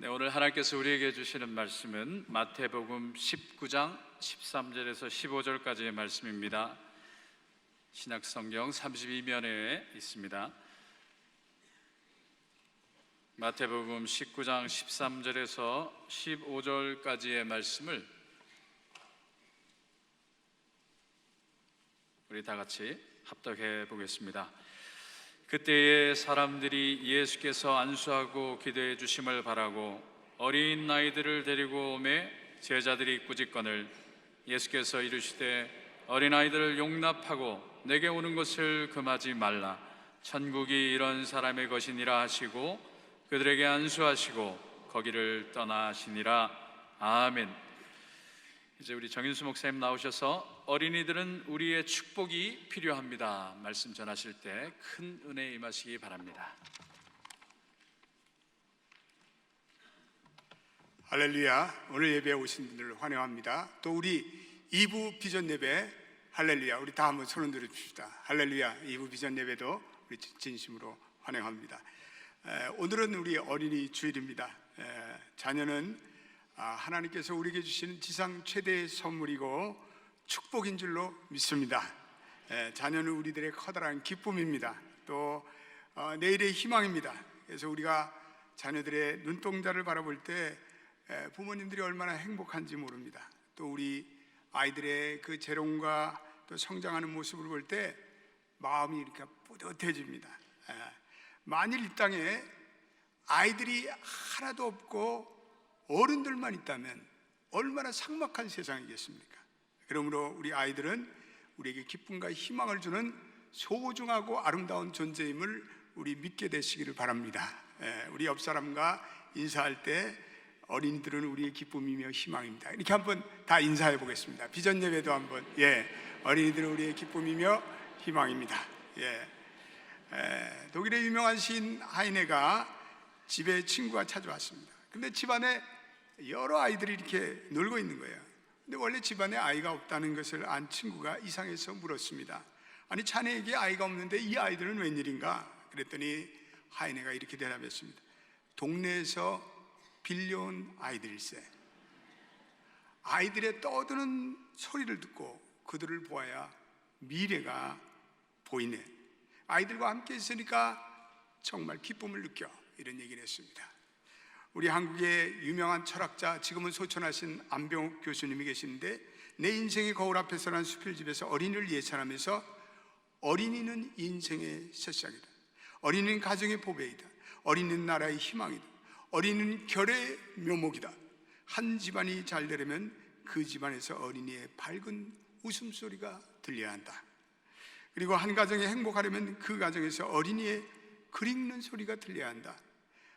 네, 오늘 하나님께서 우리에게 주시는 말씀은 마태복음 19장 13절에서 15절까지의 말씀입니다. 신약성경 32면에 있습니다. 마태복음 19장 13절에서 15절까지의 말씀을 우리 다 같이 합독해 보겠습니다. 그때에 사람들이 예수께서 안수하고 기도해 주심을 바라고 어린 아이들을 데리고 오매 제자들이 꾸짖거늘 예수께서 이르시되 어린 아이들을 용납하고 내게 오는 것을 금하지 말라. 천국이 이런 사람의 것이니라 하시고 그들에게 안수하시고 거기를 떠나시니라. 아멘. 이제 우리 정인수 목사님 나오셔서 어린이들은 우리의 축복이 필요합니다 말씀 전하실 때 큰 은혜 임하시기 바랍니다. 할렐루야. 오늘 예배에 오신 분들을 환영합니다. 또 우리 2부 비전 예배 할렐루야, 우리 다 한번 손을 들어줍시다. 할렐루야. 2부 비전 예배도 우리 진심으로 환영합니다. 오늘은 우리 어린이 주일입니다. 자녀는 하나님께서 우리에게 주시는 지상 최대의 선물이고 축복인 줄로 믿습니다. 자녀는 우리들의 커다란 기쁨입니다. 또 내일의 희망입니다. 그래서 우리가 자녀들의 눈동자를 바라볼 때 부모님들이 얼마나 행복한지 모릅니다. 또 우리 아이들의 그 재롱과 또 성장하는 모습을 볼 때 마음이 이렇게 뿌듯해집니다. 만일 이 땅에 아이들이 하나도 없고 어른들만 있다면 얼마나 삭막한 세상이겠습니까? 그러므로 우리 아이들은 우리에게 기쁨과 희망을 주는 소중하고 아름다운 존재임을 우리 믿게 되시기를 바랍니다. 우리 옆 사람과 인사할 때 어린이들은 우리의 기쁨이며 희망입니다. 이렇게 한번 다 인사해 보겠습니다. 비전 예배도 한번. 어린이들은 우리의 기쁨이며 희망입니다. 독일의 유명한 시인 하이네가 집에 친구가 찾아왔습니다. 근데 집안에 여러 아이들이 이렇게 놀고 있는 거예요. 근데 원래 집안에 아이가 없다는 것을 안 친구가 이상해서 물었습니다. 아니, 자네에게 아이가 없는데 이 아이들은 웬일인가? 그랬더니 하이네가 이렇게 대답했습니다. 동네에서 빌려온 아이들일세. 아이들의 떠드는 소리를 듣고 그들을 보아야 미래가 보이네. 아이들과 함께 있으니까 정말 기쁨을 느껴. 이런 얘기를 했습니다. 우리 한국의 유명한 철학자, 지금은 소천하신 안병욱 교수님이 계시는데 내 인생의 거울 앞에서라는 수필집에서 어린이를 예찬하면서 어린이는 인생의 새싹이다. 어린이는 가정의 보배이다. 어린이는 나라의 희망이다. 어린이는 결의 묘목이다. 한 집안이 잘 되려면 그 집안에서 어린이의 밝은 웃음소리가 들려야 한다. 그리고 한 가정이 행복하려면 그 가정에서 어린이의 글 읽는 소리가 들려야 한다.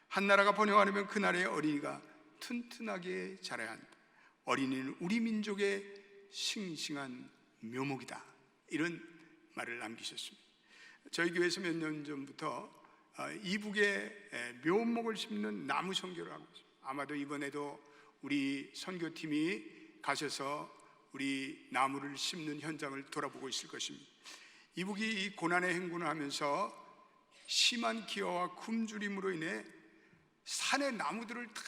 한 나라가 번영하려면 그 나라의 어린이가 튼튼하게 자라야 한다. 어린이는 우리 민족의 싱싱한 묘목이다. 이런 말을 남기셨습니다. 저희 교회에서 몇 년 전부터 이북에 묘목을 심는 나무 선교를 하고 있습니다. 아마도 이번에도 우리 선교팀이 가셔서 우리 나무를 심는 현장을 돌아보고 있을 것입니다. 이북이 이 고난의 행군을 하면서 심한 기아와 굶주림으로 인해 산의 나무들을 다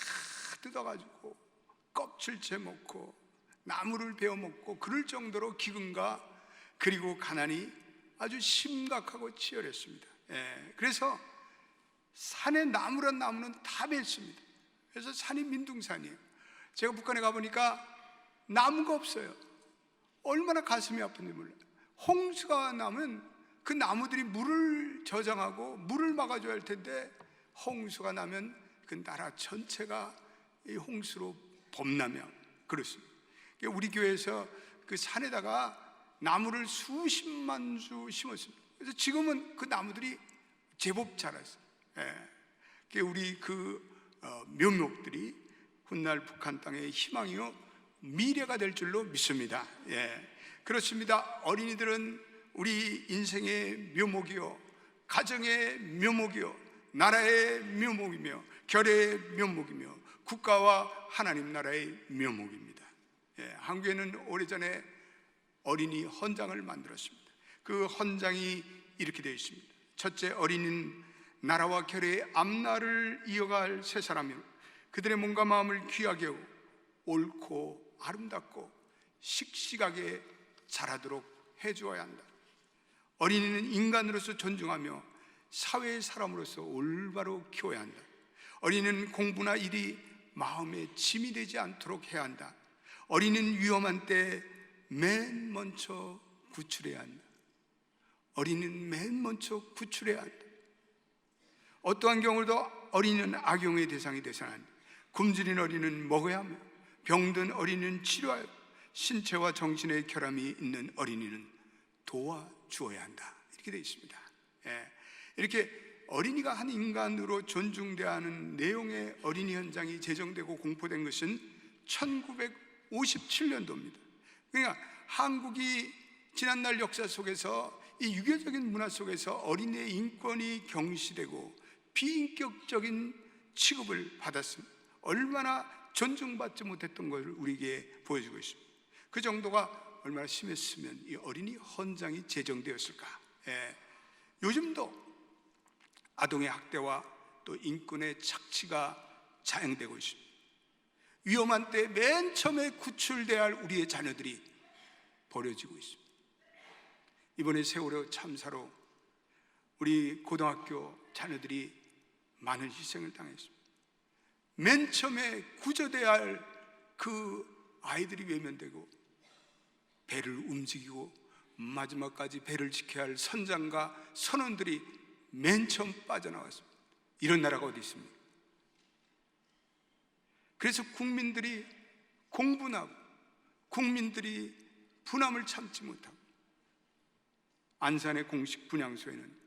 뜯어가지고 껍질째 먹고 나무를 베어 먹고 그럴 정도로 기근과 그리고 가난이 아주 심각하고 치열했습니다. 그래서 산의 나무란 나무는 다 뱄습니다. 그래서 산이 민둥산이에요. 제가 북한에 가보니까 나무가 없어요. 얼마나 가슴이 아픈지 몰라요. 홍수가 나면 그 나무들이 물을 저장하고 물을 막아줘야 할 텐데 홍수가 나면 그 나라 전체가 이 홍수로 범람하며 그렇습니다. 우리 교회에서 그 산에다가 나무를 수십만 주 심었습니다. 그래서 지금은 그 나무들이 제법 자랐어요. 우리 묘목들이 훗날 북한 땅의 희망이요 미래가 될 줄로 믿습니다. 그렇습니다. 어린이들은 우리 인생의 묘목이요 가정의 묘목이요 나라의 묘목이며 결의 묘목이며 국가와 하나님 나라의 묘목입니다. 한국에는 오래전에 어린이 헌장을 만들었습니다. 그 헌장이 이렇게 되어 있습니다. 첫째, 어린이는 나라와 결의 앞날을 이어갈 새 사람이요 그들의 몸과 마음을 귀하게 옳고 아름답고 씩씩하게 자라도록 해주어야 한다. 어린이는 인간으로서 존중하며 사회의 사람으로서 올바로 키워야 한다. 어린이는 공부나 일이 마음에 짐이 되지 않도록 해야 한다. 어린이는 위험한 때 맨 먼저 구출해야 한다. 어린이는 맨 먼저 구출해야 한다. 어떠한 경우도 어린이는 악용의 대상이 되서는 안 돼. 굶주린 어린이는 먹어야 하며 병든 어린이는 치료하여 신체와 정신의 결함이 있는 어린이는 도와주어야 한다. 이렇게 되어 있습니다. 이렇게 어린이가 한 인간으로 존중되어야 하는 내용의 어린이 현장이 제정되고 공포된 것은 1957년도입니다. 그러니까 한국이 지난날 역사 속에서 이 유교적인 문화 속에서 어린이의 인권이 경시되고 비인격적인 취급을 받았습니다. 얼마나 존중받지 못했던 것을 우리에게 보여주고 있습니다. 그 정도가 얼마나 심했으면 이 어린이 헌장이 제정되었을까. 요즘도 아동의 학대와 또 인권의 착취가 자행되고 있습니다. 위험한 때 맨 처음에 구출돼야 할 우리의 자녀들이 버려지고 있습니다. 이번에 세월호 참사로 우리 고등학교 자녀들이 많은 희생을 당했습니다. 맨 처음에 구조돼야 할 그 아이들이 외면되고 배를 움직이고 마지막까지 배를 지켜야 할 선장과 선원들이 맨 처음 빠져나왔습니다. 이런 나라가 어디 있습니까? 그래서 국민들이 공분하고 국민들이 분함을 참지 못하고 안산의 공식 분향소에는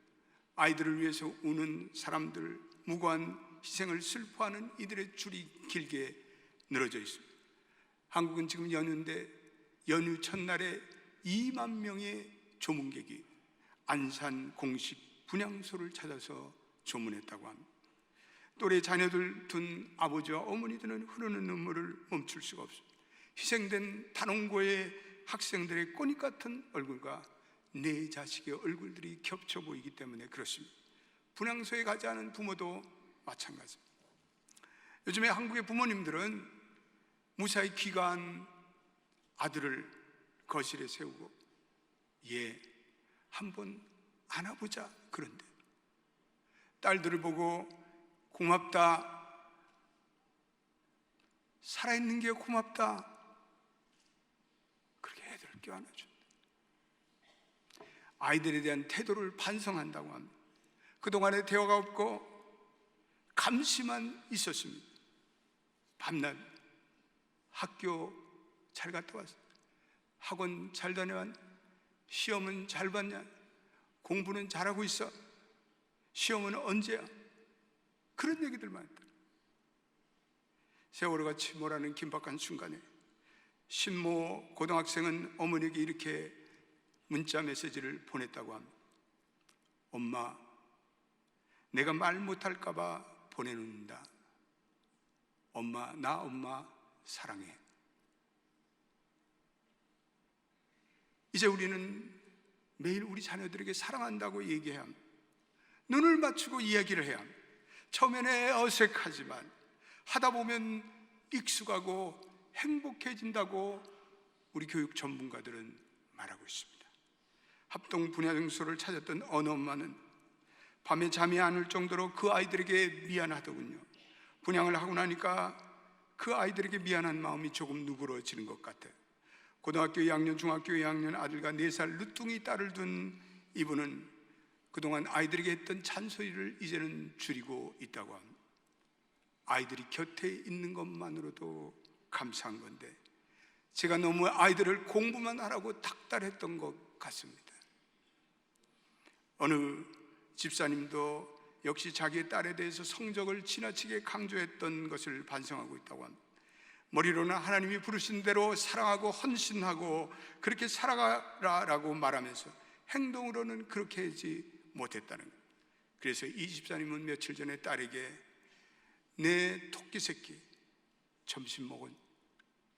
아이들을 위해서 우는 사람들, 무고한 희생을 슬퍼하는 이들의 줄이 길게 늘어져 있습니다. 한국은 지금 연휴인데 연휴 첫날에 2만 명의 조문객이 안산 공식 분향소를 찾아서 조문했다고 합니다. 또래 자녀들 둔 아버지와 어머니들은 흐르는 눈물을 멈출 수가 없습니다. 희생된 단원고의 학생들의 꼬닉 같은 얼굴과 내 자식의 얼굴들이 겹쳐 보이기 때문에 그렇습니다. 분향소에 가지 않은 부모도 마찬가지입니다. 요즘에 한국의 부모님들은 무사히 귀가한 아들을 거실에 세우고 한번 안아보자 그런데 딸들을 보고 고맙다, 살아있는 게 고맙다, 그렇게 애들을 껴안아준다. 아이들에 대한 태도를 반성한다고 합니다. 그동안에 대화가 없고 감시만 있었습니다. 밤낮 학교 잘 갔다 왔어? 학원 잘 다녀왔냐? 시험은 잘 봤냐? 공부는 잘하고 있어? 시험은 언제야? 그런 얘기들만 했다. 세월호가 침몰하는 긴박한 순간에 신모 고등학생은 어머니에게 이렇게 문자 메시지를 보냈다고 합니다. 엄마, 내가 말 못할까 봐 보내놓는다. 엄마, 나 엄마 사랑해. 이제 우리는 매일 우리 자녀들에게 사랑한다고 얘기해야 합니다. 눈을 맞추고 이야기를 해야 합니다. 처음에는 어색하지만 하다 보면 익숙하고 행복해진다고 우리 교육 전문가들은 말하고 있습니다. 합동 분향소를 찾았던 어느 엄마는 밤에 잠이 안 올 정도로 그 아이들에게 미안하더군요. 분향을 하고 나니까 그 아이들에게 미안한 마음이 조금 누그러지는 것 같아요. 고등학교 2학년, 중학교 2학년 아들과 4살 늦둥이 딸을 둔 이분은 그동안 아이들에게 했던 잔소리를 이제는 줄이고 있다고 합니다. 아이들이 곁에 있는 것만으로도 감사한 건데 제가 너무 아이들을 공부만 하라고 닥달했던 것 같습니다. 어느 집사님도 역시 자기의 딸에 대해서 성적을 지나치게 강조했던 것을 반성하고 있다고 합니다. 머리로는 하나님이 부르신 대로 사랑하고 헌신하고 그렇게 살아가라라고 말하면서 행동으로는 그렇게 하지 못했다는 거예요. 그래서 이 집사님은 며칠 전에 딸에게 내 토끼 새끼 점심 먹은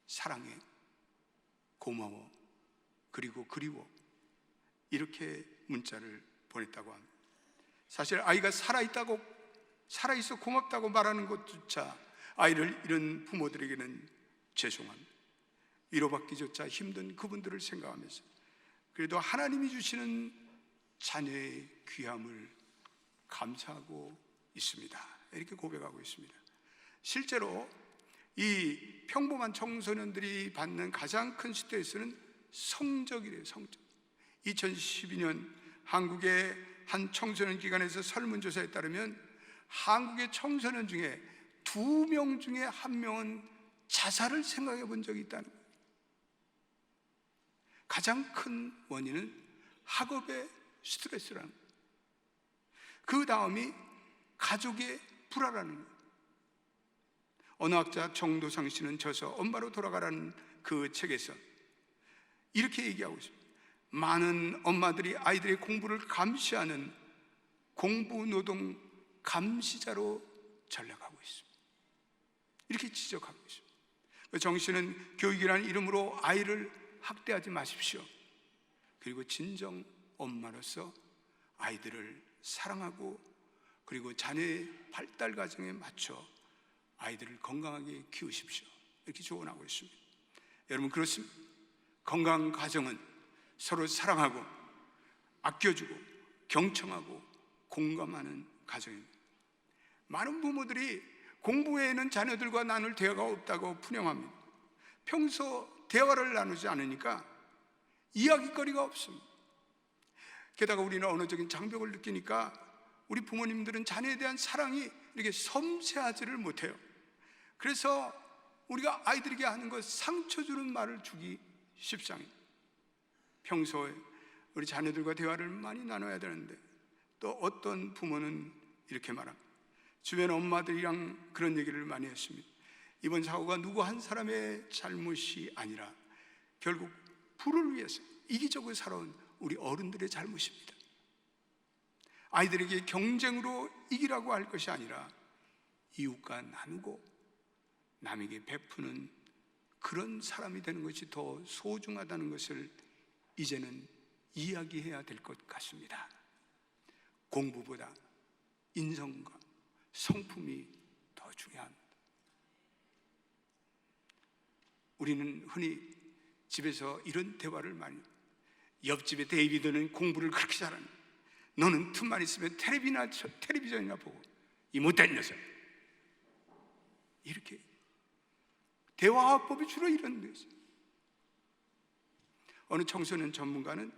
사랑해, 고마워, 그리고 그리워 이렇게 문자를 보냈다고 합니다. 사실 아이가 살아있어 고맙다고 말하는 것조차 아이를 잃은 부모들에게는 죄송합니다. 위로받기조차 힘든 그분들을 생각하면서 그래도 하나님이 주시는 자녀의 귀함을 감사하고 있습니다. 이렇게 고백하고 있습니다. 실제로 이 평범한 청소년들이 받는 가장 큰 스트레스는 성적이래요. 성적. 2012년 한국의 한 청소년 기관에서 설문조사에 따르면 한국의 청소년 중에 2명 중에 1명은 자살을 생각해 본 적이 있다는 거예요. 가장 큰 원인은 학업의 스트레스라는 거예요. 그 다음이 가족의 불화라는 거예요. 언어학자 정도상 씨는 저서 엄마로 돌아가라는 그 책에서 이렇게 얘기하고 있습니다. 많은 엄마들이 아이들의 공부를 감시하는 공부노동 감시자로 전락하고 있습니다. 이렇게 지적하고 있습니다. 정 씨는 교육이라는 이름으로 아이를 학대하지 마십시오. 그리고 진정 엄마로서 아이들을 사랑하고 그리고 자녀의 발달 과정에 맞춰 아이들을 건강하게 키우십시오. 이렇게 조언하고 있습니다. 여러분, 그렇습니다. 건강한 가정은 서로 사랑하고 아껴주고 경청하고 공감하는 가정입니다. 많은 부모들이 공부 외에는 자녀들과 나눌 대화가 없다고 푸념합니다. 평소 대화를 나누지 않으니까 이야기거리가 없습니다. 게다가 우리는 언어적인 장벽을 느끼니까 우리 부모님들은 자녀에 대한 사랑이 이렇게 섬세하지를 못해요. 그래서 우리가 아이들에게 하는 것, 상처 주는 말을 주기 십상입니다. 평소에 우리 자녀들과 대화를 많이 나눠야 되는데 또 어떤 부모는 이렇게 말합니다. 주변 엄마들이랑 그런 얘기를 많이 했습니다. 이번 사고가 누구 한 사람의 잘못이 아니라 결국 부를 위해서 이기적으로 살아온 우리 어른들의 잘못입니다. 아이들에게 경쟁으로 이기라고 할 것이 아니라 이웃과 나누고 남에게 베푸는 그런 사람이 되는 것이 더 소중하다는 것을 이제는 이야기해야 될 것 같습니다. 공부보다 인성과 성품이 더 중요합니다. 우리는 흔히 집에서 이런 대화를 많이 해요. 옆집에 데이비드는 공부를 그렇게 잘하는, 너는 틈만 있으면 텔레비전이나 보고, 이 못된 녀석. 이렇게 대화화법이 주로 이런 데서. 어느 청소년 전문가는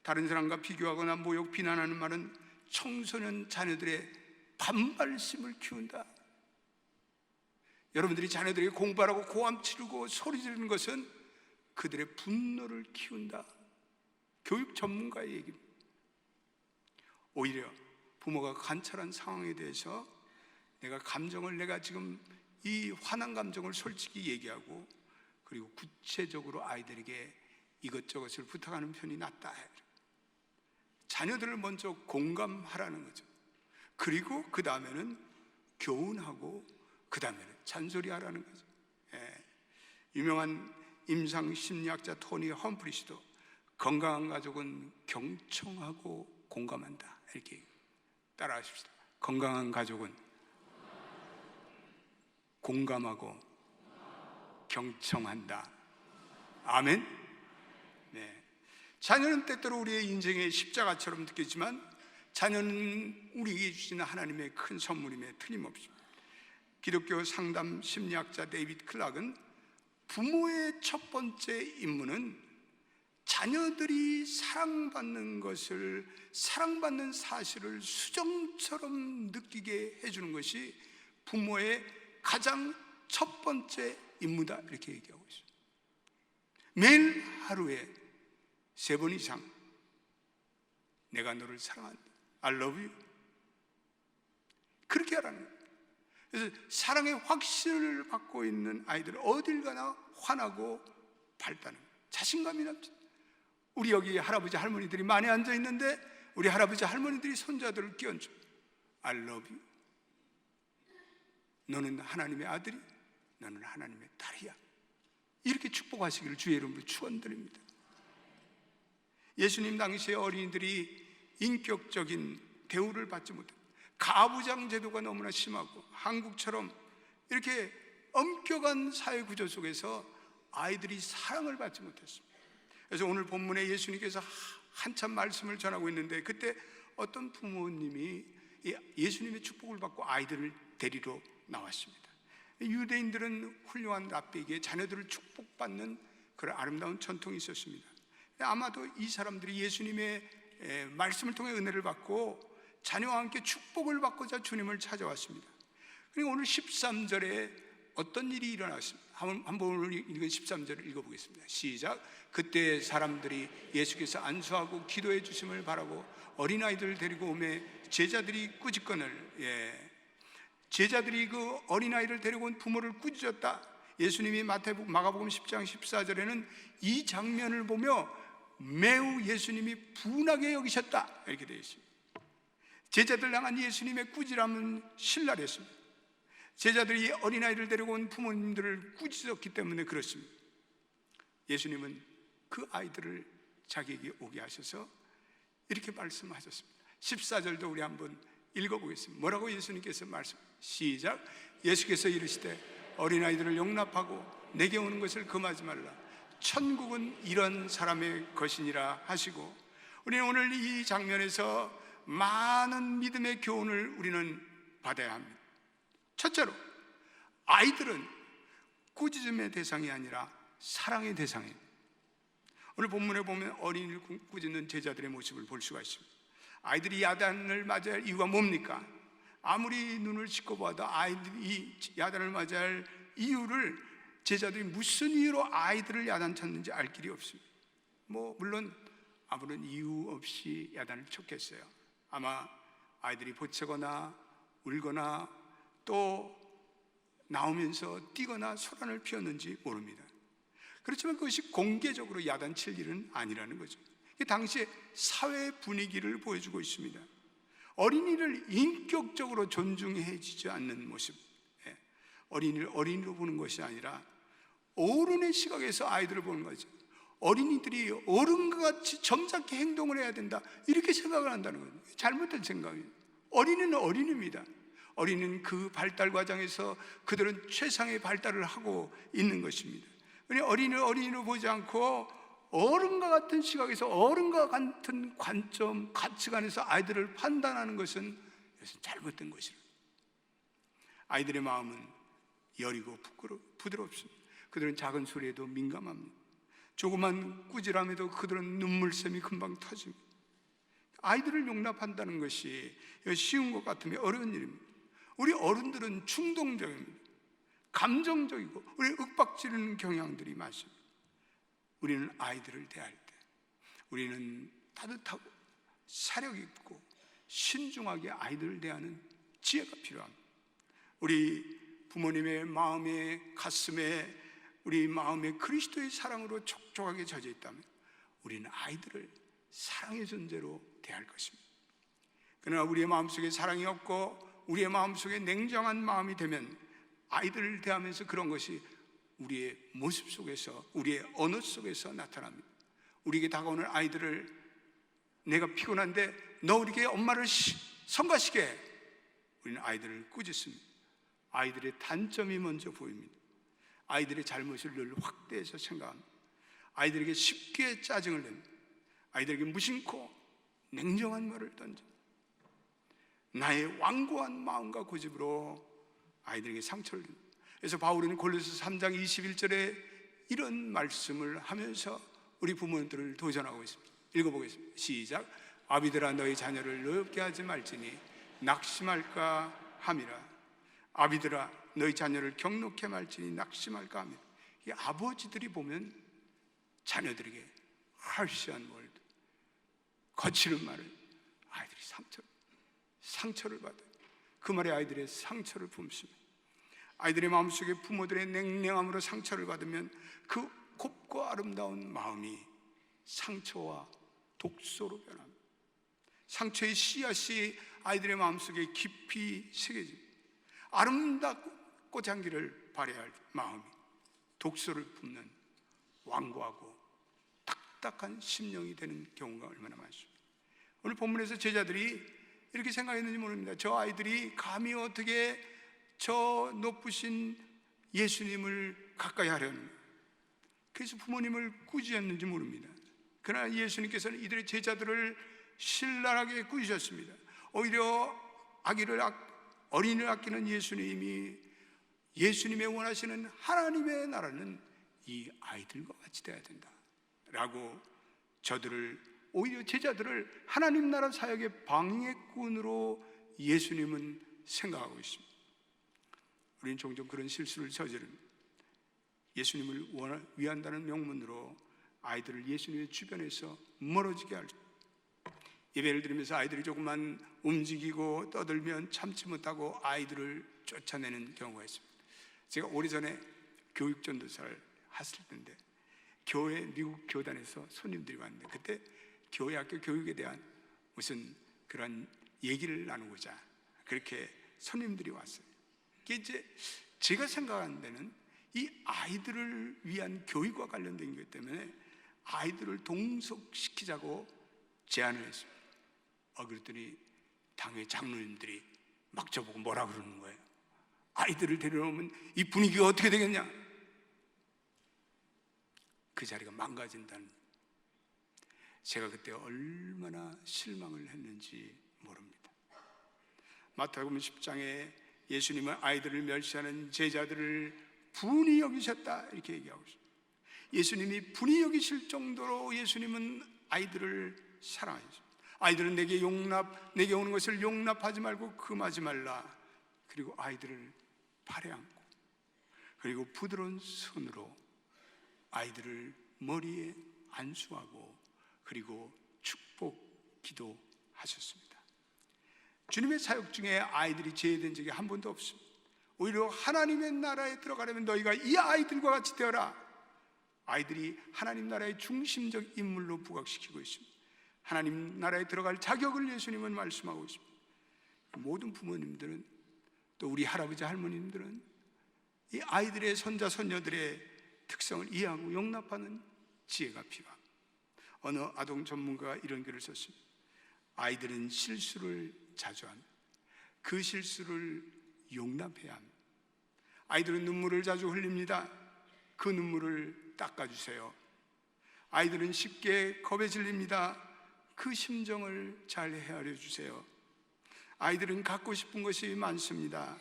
다른 사람과 비교하거나 모욕, 비난하는 말은 청소년 자녀들의 반발심을 키운다. 여러분들이 자녀들에게 공부하라고 고함 치르고 소리 지르는 것은 그들의 분노를 키운다. 교육 전문가의 얘기입니다. 오히려 부모가 관찰한 상황에 대해서 내가 지금 이 화난 감정을 솔직히 얘기하고 그리고 구체적으로 아이들에게 이것저것을 부탁하는 편이 낫다. 자녀들을 먼저 공감하라는 거죠. 그리고 그 다음에는 교훈하고 그 다음에는 잔소리하라는 거죠. 유명한 임상 심리학자 토니 험프리시도 건강한 가족은 경청하고 공감한다. 이렇게 따라하십시다. 건강한 가족은 공감하고 경청한다. 아멘. 네. 자녀는 때때로 우리의 인생의 십자가처럼 느끼지만 자녀는 우리에게 주시는 하나님의 큰 선물임에 틀림없습니다. 기독교 상담 심리학자 데이비드 클락은 부모의 첫 번째 임무는 자녀들이 사랑받는 사실을 수정처럼 느끼게 해주는 것이 부모의 가장 첫 번째 임무다. 이렇게 얘기하고 있어요. 매일 하루에 3번 이상 내가 너를 사랑한다. I love you. 그렇게 하라는 거예요. 그래서 사랑의 확신을 갖고 있는 아이들은 어딜 가나 환하고 밝다는 거예요. 자신감이 넘칩니다. 우리 여기 할아버지 할머니들이 많이 앉아 있는데 우리 할아버지 할머니들이 손자들을 끼얹죠. I love you. 너는 하나님의 아들이, 너는 하나님의 딸이야. 이렇게 축복하시기를 주의 이름으로 축원드립니다. 예수님 당시에 어린이들이 인격적인 대우를 받지 못했다. 가부장 제도가 너무나 심하고 한국처럼 이렇게 엄격한 사회 구조 속에서 아이들이 사랑을 받지 못했습니다. 그래서 오늘 본문에 예수님께서 한참 말씀을 전하고 있는데, 그때 어떤 부모님이 예수님의 축복을 받고 아이들을 데리러 나왔습니다. 유대인들은 훌륭한 랍비에게 자녀들을 축복받는 그런 아름다운 전통이 있었습니다. 아마도 이 사람들이 예수님의 말씀을 통해 은혜를 받고 자녀와 함께 축복을 받고자 주님을 찾아왔습니다. 그리고 오늘 13절에 어떤 일이 일어났습니다. 한번 오늘 읽은 13절을 읽어보겠습니다. 시작. 그때 사람들이 예수께서 안수하고 기도해 주심을 바라고 어린아이들을 데리고 오매 제자들이 꾸짖거늘, 제자들이 그 어린아이를 데리고 온 부모를 꾸짖었다. 예수님이 마가복음 10장 14절에는 이 장면을 보며 매우 예수님이 분하게 여기셨다, 이렇게 되어 있습니다. 제자들 향한 예수님의 꾸지람은 신랄했습니다. 제자들이 어린아이를 데리고 온 부모님들을 꾸짖었기 때문에 그렇습니다. 예수님은 그 아이들을 자기에게 오게 하셔서 이렇게 말씀하셨습니다. 14절도 우리 한번 읽어보겠습니다. 뭐라고 예수님께서 시작. 예수께서 이르시되 어린아이들을 용납하고 내게 오는 것을 금하지 말라. 천국은 이런 사람의 것이니라 하시고, 우리는 오늘 이 장면에서 많은 믿음의 교훈을 우리는 받아야 합니다. 첫째로, 아이들은 꾸짖음의 대상이 아니라 사랑의 대상이에요. 오늘 본문에 보면 어린이를 꾸짖는 제자들의 모습을 볼 수가 있습니다. 아이들이 야단을 맞아야 할 이유가 뭡니까? 아무리 눈을 씻고 봐도 아이들이 이 야단을 맞아야 할 이유를, 제자들이 무슨 이유로 아이들을 야단쳤는지 알 길이 없습니다. 물론 아무런 이유 없이 야단을 쳤겠어요. 아마 아이들이 보채거나 울거나 또 나오면서 뛰거나 소란을 피웠는지 모릅니다. 그렇지만 그것이 공개적으로 야단칠 일은 아니라는 거죠. 당시의 사회 분위기를 보여주고 있습니다. 어린이를 인격적으로 존중해주지 않는 모습, 어린이를 어린이로 보는 것이 아니라 어른의 시각에서 아이들을 보는 거죠. 어린이들이 어른과 같이 점잖게 행동을 해야 된다, 이렇게 생각을 한다는 거예요. 잘못된 생각이에요. 어린이는 어린이입니다. 어린이는 그 발달 과정에서 그들은 최상의 발달을 하고 있는 것입니다. 어린이를 어린이로 보지 않고 어른과 같은 시각에서 어른과 같은 관점, 가치관에서 아이들을 판단하는 것은 잘못된 것이라. 아이들의 마음은 여리고 부드럽습니다. 그들은 작은 소리에도 민감합니다. 조그만 꾸지람에도 그들은 눈물샘이 금방 터집니다. 아이들을 용납한다는 것이 쉬운 것 같으면 어려운 일입니다. 우리 어른들은 충동적입니다. 감정적이고 우리 윽박지르는 경향들이 많습니다. 우리는 아이들을 대할 때 우리는 따뜻하고 사력 있고 신중하게 아이들을 대하는 지혜가 필요합니다. 우리 부모님의 마음에, 가슴에, 우리 마음에 그리스도의 사랑으로 촉촉하게 젖어 있다면 우리는 아이들을 사랑의 존재로 대할 것입니다. 그러나 우리의 마음속에 사랑이 없고 우리의 마음속에 냉정한 마음이 되면 아이들을 대하면서 그런 것이 우리의 모습 속에서, 우리의 언어 속에서 나타납니다. 우리에게 다가오는 아이들을, 내가 피곤한데 너 우리에게 엄마를 성가시게, 우리는 아이들을 꾸짖습니다. 아이들의 단점이 먼저 보입니다. 아이들의 잘못을 늘 확대해서 생각합니다. 아이들에게 쉽게 짜증을 냅니다. 아이들에게 무심코 냉정한 말을 던집니다. 나의 완고한 마음과 고집으로 아이들에게 상처를 줍니다. 그래서 바울은 골로새 3장 21절에 이런 말씀을 하면서 우리 부모들을 도전하고 있습니다. 읽어보겠습니다. 시작. 아비들아 너희 자녀를 노엽게 하지 말지니 낙심할까 함이라. 아비들아 너희 자녀를 경록해 말지니 낙심할까 함이라. 이 아버지들이 보면 자녀들에게 harsh한 word, 거칠은 말을, 아이들이 상처를 받아요. 그 말에 아이들의 상처를 품습니다. 아이들의 마음속에 부모들의 냉랭함으로 상처를 받으면 그 곱고 아름다운 마음이 상처와 독소로 변합니다. 상처의 씨앗이 아이들의 마음속에 깊이 새겨집니다. 아름답고 꽃향기를 발해야 할 마음이 독소를 품는 완고하고 딱딱한 심령이 되는 경우가 얼마나 많습니다. 오늘 본문에서 제자들이 이렇게 생각했는지 모릅니다. 저 아이들이 감히 어떻게 저 높으신 예수님을 가까이 하려는 거예요. 그래서 부모님을 꾸짖었는지 모릅니다. 그러나 예수님께서는 이들의 제자들을 신랄하게 꾸짖으셨습니다. 오히려 어린이를 아끼는 예수님이, 예수님의 원하시는 하나님의 나라는 이 아이들과 같이 되어야 된다 라고 오히려 제자들을 하나님 나라 사역의 방해꾼으로 예수님은 생각하고 있습니다. 우리는 종종 그런 실수를 저지릅니다. 예수님을 위한다는 명분으로 아이들을 예수님의 주변에서 멀어지게 할 예배를 드리면서 아이들이 조금만 움직이고 떠들면 참지 못하고 아이들을 쫓아내는 경우가 있습니다. 제가 오래전에 교육전도사를 했을 때인데 미국 교단에서 손님들이 왔는데 그때 교회 학교 교육에 대한 무슨 그런 얘기를 나누고자 그렇게 손님들이 왔어요. 이게 이제 제가 생각하는 데는 이 아이들을 위한 교육과 관련된 것 때문에 아이들을 동석시키자고 제안을 했습니다. 그랬더니 당회 장로님들이 막 저보고 뭐라 그러는 거예요. 아이들을 데려오면 이 분위기가 어떻게 되겠냐. 그 자리가 망가진다는, 제가 그때 얼마나 실망을 했는지 모릅니다. 마태복음 10장에 예수님은 아이들을 멸시하는 제자들을 분이 여기셨다 이렇게 얘기하고 있습니다. 예수님이 분이 여기실 정도로 예수님은 아이들을 사랑하셨습니다. 아이들은 내게 오는 것을 용납하지 말고 금하지 말라. 그리고 아이들을 팔에 안고 그리고 부드러운 손으로 아이들을 머리에 안수하고 그리고 축복 기도하셨습니다. 주님의 사역 중에 아이들이 제외된 적이 한 번도 없습니다. 오히려 하나님의 나라에 들어가려면 너희가 이 아이들과 같이 되어라. 아이들이 하나님 나라의 중심적 인물로 부각시키고 있습니다. 하나님 나라에 들어갈 자격을 예수님은 말씀하고 있습니다. 모든 부모님들은 또 우리 할아버지 할머님들은 이 아이들의 손자 손녀들의 특성을 이해하고 용납하는 지혜가 필요합니다. 어느 아동 전문가가 이런 글을 썼습니다. 아이들은 실수를 자주 합니다. 그 실수를 용납해야 합니다. 아이들은 눈물을 자주 흘립니다. 그 눈물을 닦아주세요. 아이들은 쉽게 겁에 질립니다. 그 심정을 잘 헤아려 주세요. 아이들은 갖고 싶은 것이 많습니다.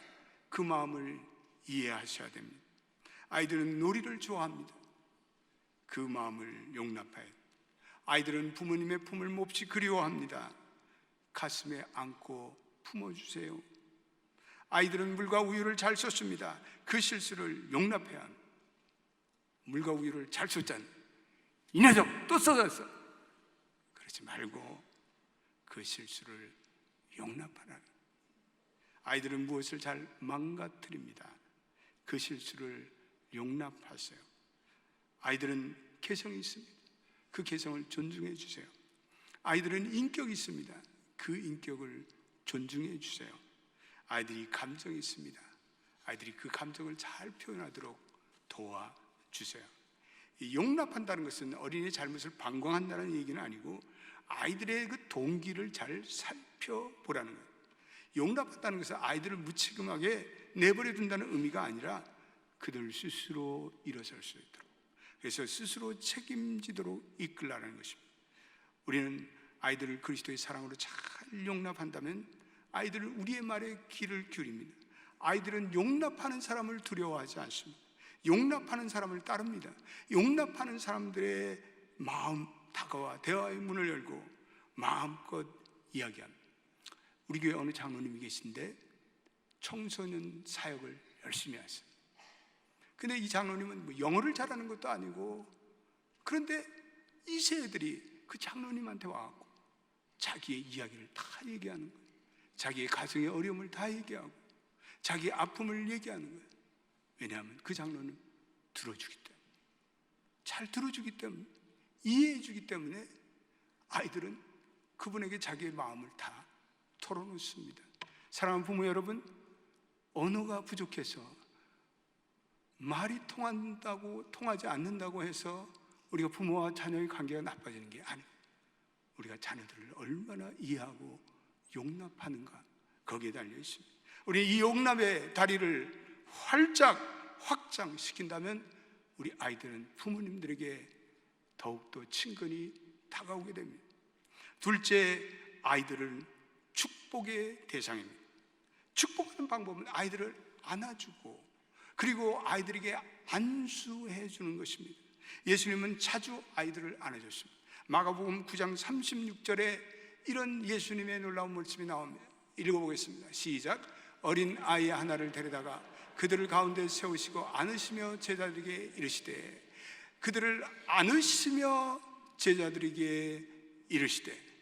그 마음을 이해하셔야 됩니다. 아이들은 놀이를 좋아합니다. 그 마음을 용납해야 됩니다. 아이들은 부모님의 품을 몹시 그리워합니다. 가슴에 안고 품어주세요. 아이들은 물과 우유를 잘 썼습니다. 그 실수를 용납해야 합니다. 물과 우유를 잘 썼잖아요. 이 녀석 또 쏟았어. 그러지 말고 그 실수를 용납하라. 아이들은 무엇을 잘 망가뜨립니다. 그 실수를 용납하세요. 아이들은 개성이 있습니다. 그 개성을 존중해 주세요. 아이들은 인격이 있습니다. 그 인격을 존중해 주세요. 아이들이 감정이 있습니다. 아이들이 그 감정을 잘 표현하도록 도와주세요. 용납한다는 것은 어린이의 잘못을 방광한다는 얘기는 아니고 아이들의 그 동기를 잘 살펴보라는 거예요. 용납한다는 것은 아이들을 무책임하게 내버려 둔다는 의미가 아니라 그들 스스로 일어설 수 있도록, 그래서 스스로 책임지도록 이끌라는 것입니다. 우리는 아이들을 그리스도의 사랑으로 잘 용납한다면 아이들은 우리의 말에 귀를 기울입니다. 아이들은 용납하는 사람을 두려워하지 않습니다. 용납하는 사람을 따릅니다. 용납하는 사람들의 마음 다가와 대화의 문을 열고 마음껏 이야기합니다. 우리 교회 어느 장로님이 계신데 청소년 사역을 열심히 하세요. 근데 이 장로님은 뭐 영어를 잘하는 것도 아니고, 그런데 이 세애들이 그 장로님한테 와갖고 자기의 이야기를 다 얘기하는 거예요. 자기의 가정의 어려움을 다 얘기하고 자기의 아픔을 얘기하는 거예요. 왜냐하면 그 장로는 들어주기 때문에, 잘 들어주기 때문에, 이해해주기 때문에 아이들은 그분에게 자기의 마음을 다 털어놓습니다. 사랑하는 부모 여러분, 언어가 부족해서 말이 통하지 않는다고 해서 우리가 부모와 자녀의 관계가 나빠지는 게 아니에요. 우리가 자녀들을 얼마나 이해하고 용납하는가, 거기에 달려 있습니다. 우리 이 용납의 다리를 활짝 확장시킨다면 우리 아이들은 부모님들에게 더욱더 친근히 다가오게 됩니다. 둘째, 아이들을 축복의 대상입니다. 축복하는 방법은 아이들을 안아주고 그리고 아이들에게 안수해 주는 것입니다. 예수님은 자주 아이들을 안아줬습니다. 마가복음 9장 36절에 이런 예수님의 놀라운 말씀이 나옵니다. 읽어보겠습니다. 시작. 어린 아이 하나를 데려다가 그들을 가운데 세우시고 안으시며 제자들에게 이르시되, 그들을 안으시며 제자들에게 이르시되.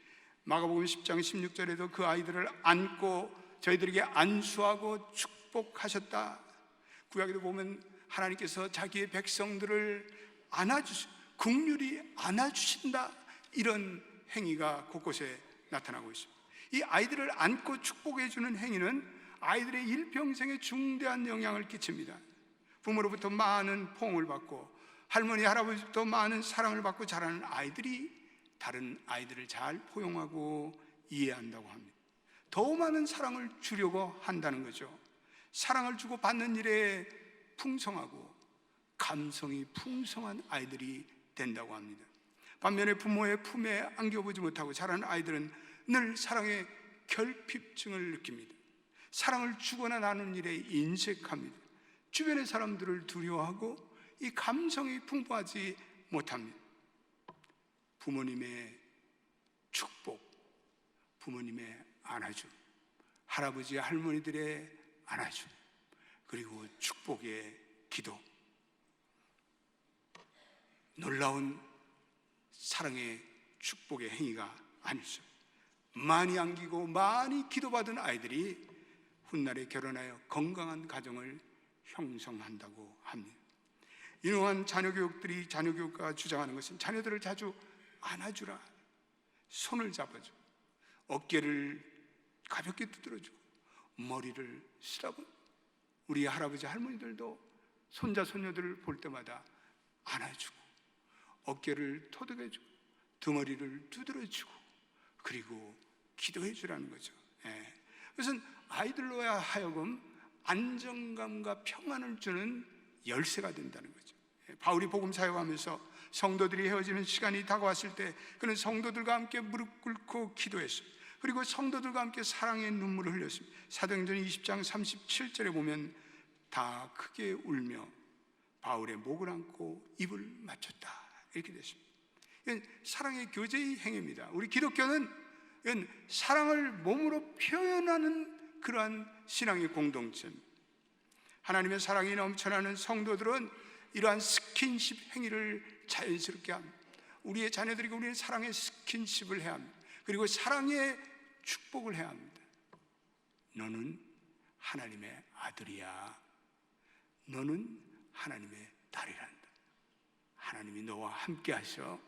마가복음 10장 16절에도 그 아이들을 안고 저희들에게 안수하고 축복하셨다. 구약에도 보면 하나님께서 자기의 백성들을 긍휼히 안아주신다, 이런 행위가 곳곳에 나타나고 있습니다. 이 아이들을 안고 축복해 주는 행위는 아이들의 일평생에 중대한 영향을 끼칩니다. 부모로부터 많은 포옹을 받고 할머니 할아버지부터 많은 사랑을 받고 자라는 아이들이 다른 아이들을 잘 포용하고 이해한다고 합니다. 더 많은 사랑을 주려고 한다는 거죠. 사랑을 주고 받는 일에 풍성하고 감성이 풍성한 아이들이 된다고 합니다. 반면에 부모의 품에 안겨보지 못하고 자라는 아이들은 늘 사랑의 결핍증을 느낍니다. 사랑을 주거나 나누는 일에 인색합니다. 주변의 사람들을 두려워하고 이 감성이 풍부하지 못합니다. 부모님의 축복, 부모님의 안아줌, 할아버지 할머니들의 안아줌, 그리고 축복의 기도, 놀라운 사랑의 축복의 행위가 아니죠. 많이 안기고 많이 기도받은 아이들이 훗날에 결혼하여 건강한 가정을 형성한다고 합니다. 이러한 자녀교육가가 주장하는 것은 자녀들을 자주 안아주라, 손을 잡아줘, 어깨를 가볍게 두드려주고 머리를 쓰다보. 우리 할아버지 할머니들도 손자 손녀들을 볼 때마다 안아주고 어깨를 토닥여주고 등허리를 두드려주고 그리고 기도해주라는 거죠. 그것은 아이들로 하여금 안정감과 평안을 주는 열쇠가 된다는 거죠. 바울이 복음 사역하면서 성도들이 헤어지는 시간이 다가왔을 때 그는 성도들과 함께 무릎 꿇고 기도했어요. 그리고 성도들과 함께 사랑의 눈물을 흘렸습니다. 사도행전 20장 37절에 보면 다 크게 울며 바울의 목을 안고 입을 맞췄다, 이렇게 됐습니다. 이건 사랑의 교제의 행위입니다. 우리 기독교는 이건 사랑을 몸으로 표현하는 그러한 신앙의 공동체입니다. 하나님의 사랑이 넘쳐나는 성도들은 이러한 스킨십 행위를 자연스럽게 합니다. 우리의 자녀들에게 우리의 사랑의 스킨십을 해야 합니다. 그리고 사랑의 축복을 해야 합니다. 너는 하나님의 아들이야. 너는 하나님의 딸이란다. 하나님이 너와 함께 하셔.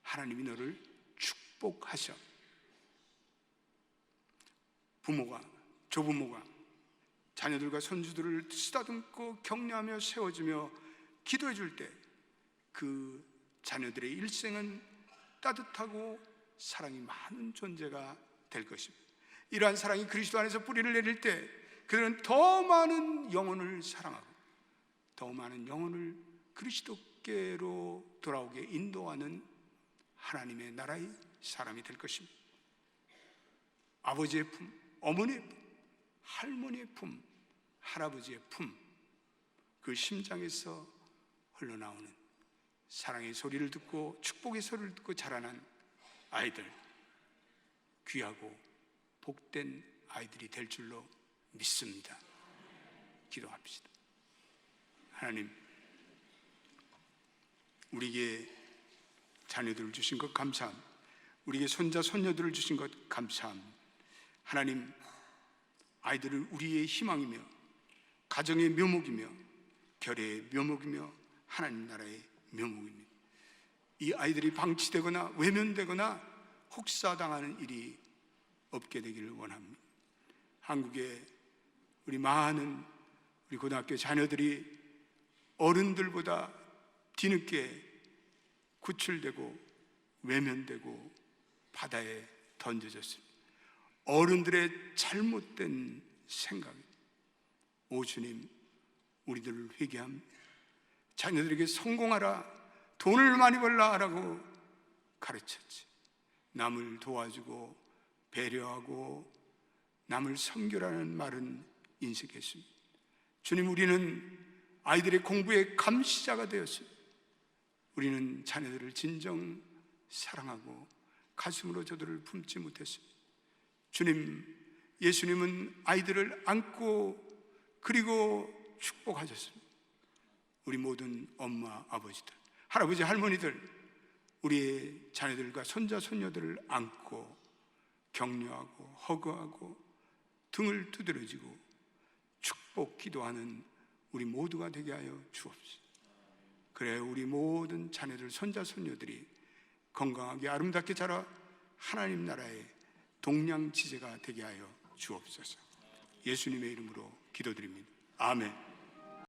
하나님이 너를 축복하셔. 부모가, 조부모가 자녀들과 손주들을 쓰다듬고 격려하며 세워주며 기도해 줄 때 그 자녀들의 일생은 따뜻하고 사랑이 많은 존재가 될 것입니다. 이러한 사랑이 그리스도 안에서 뿌리를 내릴 때 그들은 더 많은 영혼을 사랑하고 더 많은 영혼을 그리스도께로 돌아오게 인도하는 하나님의 나라의 사람이 될 것입니다. 아버지의 품, 어머니의 품, 할머니의 품, 할아버지의 품, 그 심장에서 흘러나오는 사랑의 소리를 듣고 축복의 소리를 듣고 자라난 아이들, 귀하고 복된 아이들이 될 줄로 믿습니다. 기도합시다. 하나님, 우리에게 자녀들을 주신 것 감사합니다. 우리에게 손자 손녀들을 주신 것 감사합니다. 하나님, 아이들을 우리의 희망이며 가정의 묘목이며 결의 묘목이며 하나님 나라의 묘목입니다. 이 아이들이 방치되거나 외면되거나 혹사당하는 일이 없게 되기를 원합니다. 한국의 우리 많은 우리 고등학교 자녀들이 어른들보다 뒤늦게 구출되고 외면되고 바다에 던져졌습니다. 어른들의 잘못된 생각이, 오 주님, 우리들을 회개함, 자녀들에게 성공하라, 돈을 많이 벌라라고 가르쳤지. 남을 도와주고 배려하고 남을 섬겨라는 말은 인식했습니다. 주님, 우리는 아이들의 공부의 감시자가 되었습니다. 우리는 자녀들을 진정 사랑하고 가슴으로 저들을 품지 못했습니다. 주님, 예수님은 아이들을 안고 그리고 축복하셨습니다. 우리 모든 엄마, 아버지들, 할아버지, 할머니들, 우리의 자녀들과 손자, 손녀들을 안고 격려하고 허그하고 등을 두드려주고 축복 기도하는 우리 모두가 되게 하여 주옵소서. 그래 우리 모든 자녀들, 손자, 손녀들이 건강하게 아름답게 자라 하나님 나라의 동량지대가 되게 하여 주옵소서. 예수님의 이름으로 기도드립니다. 아멘.